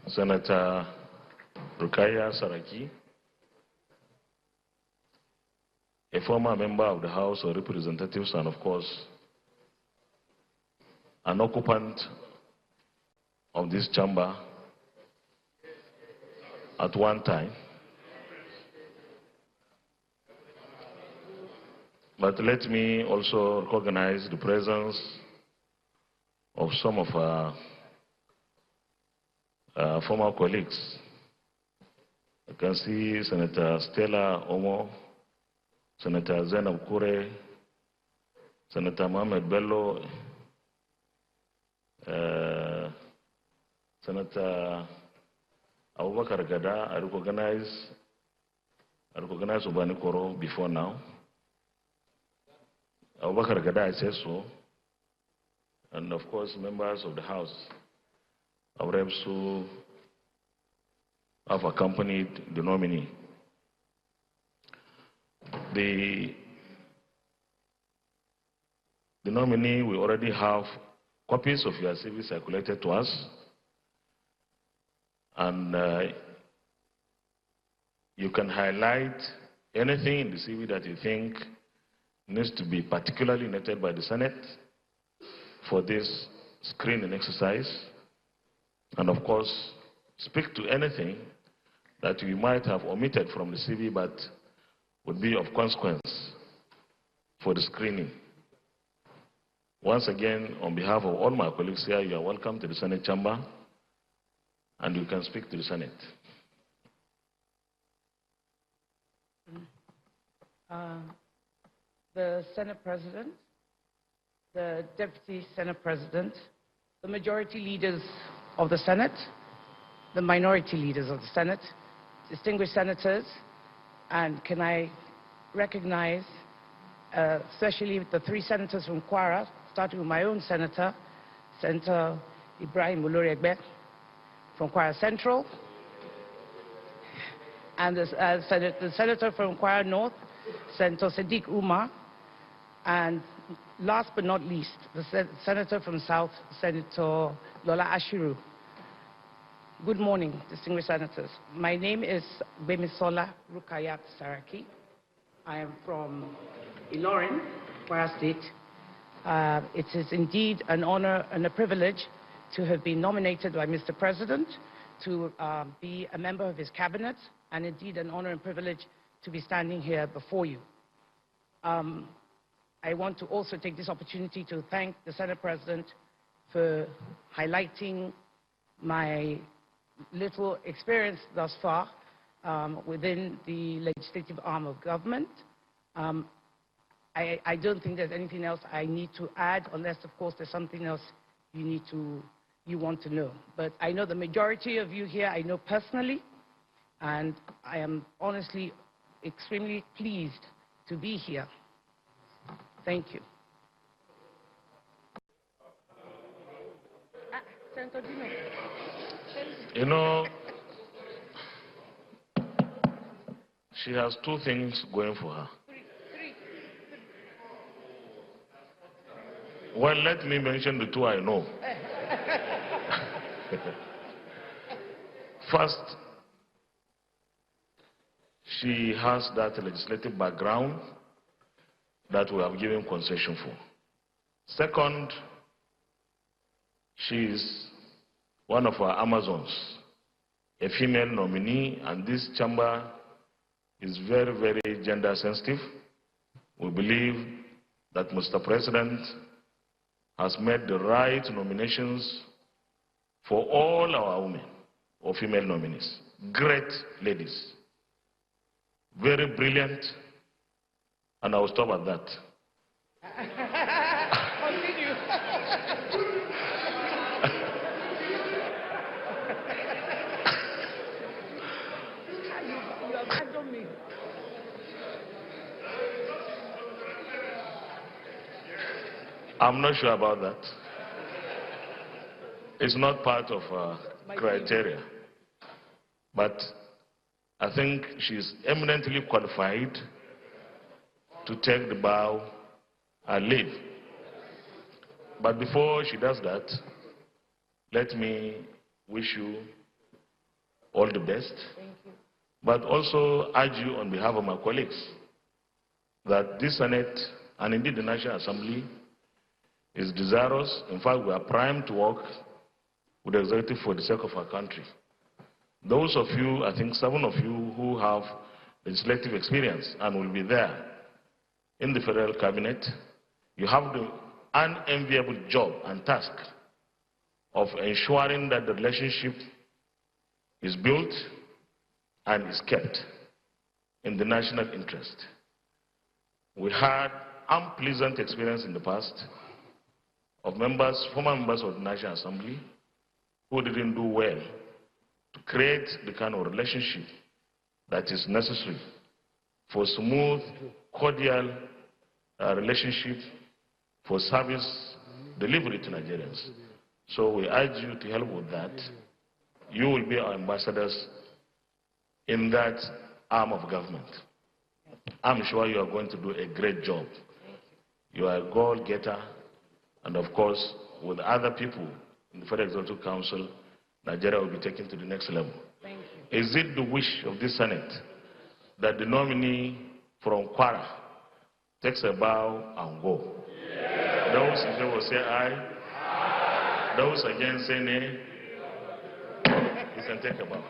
Senator Saraki, a former member of the House of Representatives and, of course, an occupant of this chamber at one time. But let me also recognize the presence of some of our former colleagues. I can see Senator Stella Omo, Senator Zainab Kure, Senator Mohamed Bello, Senator Abubakar Gada. I recognize Ubani Koro before now. Abubakar Gada, I said so. And of course, members of the House of Reps who have accompanied the nominee. The nominee, we already have copies of your CV circulated to us, and you can highlight anything in the CV that you think needs to be particularly noted by the Senate for this screening exercise, and of course, speak to anything that you might have omitted from the CV but would be of consequence for the screening. Once again, on behalf of all my colleagues here, you are welcome to the Senate chamber, and you can speak to the Senate. The Senate President, the Deputy Senate President, the majority leaders of the Senate, the minority leaders of the Senate, distinguished senators, and can I recognize especially the three senators from Kwara, starting with my own senator, Senator Ibrahim Oloriegbe from Kwara Central, and the senator from Kwara North, Senator Sadiq Umar, and last but not least, the senator from South, Senator Lola Ashiru. Good morning, distinguished senators. My name is Gbemisola Saraki. I am from Ilorin, Kwara State. It is indeed an honor and a privilege to have been nominated by Mr. President to be a member of his cabinet, and indeed an honor and privilege to be standing here before you. I want to also take this opportunity to thank the Senate President for highlighting my little experience thus far within the legislative arm of government. I don't think there's anything else I need to add, unless, of course, there's something else you want to know. But I know the majority of you here I know personally, and I am honestly extremely pleased to be here. Thank you. You know, she has two things going for her. Well, let me mention the two I know. First, she has that legislative background that we have given concession for. Second, she is one of our Amazons, a female nominee, and this chamber is very, very gender sensitive. We believe that Mr. President has made the right nominations for all our women or female nominees. Great ladies, very brilliant, and I will stop at that. Continue. You abandoned me. I'm not sure about that. It's not part of criteria. But I think she's eminently qualified to take the bow and leave. But before she does that, let me wish you all the best. Thank you. But also urge you on behalf of my colleagues that this Senate, and indeed the National Assembly, is desirous. In fact, we are primed to work with the executive for the sake of our country. Those of you, I think 7 of you who have legislative experience and will be there in the federal cabinet, you have the unenviable job and task of ensuring that the relationship is built and is kept in the national interest. We had unpleasant experience in the past of former members of the National Assembly who didn't do well to create the kind of relationship that is necessary for smooth, cordial relationship for service delivery to Nigerians. So we urge you to help with that. You will be our ambassadors in that arm of government. I'm sure you are going to do a great job. You are a goal-getter, and of course, with other people in the Federal Executive Council, Nigeria will be taken to the next level. Thank you. Is it the wish of this Senate that the nominee from Kwara takes a bow and go? Yeah. Those in favor say aye. Aye. Those against say nay. You can take a bow.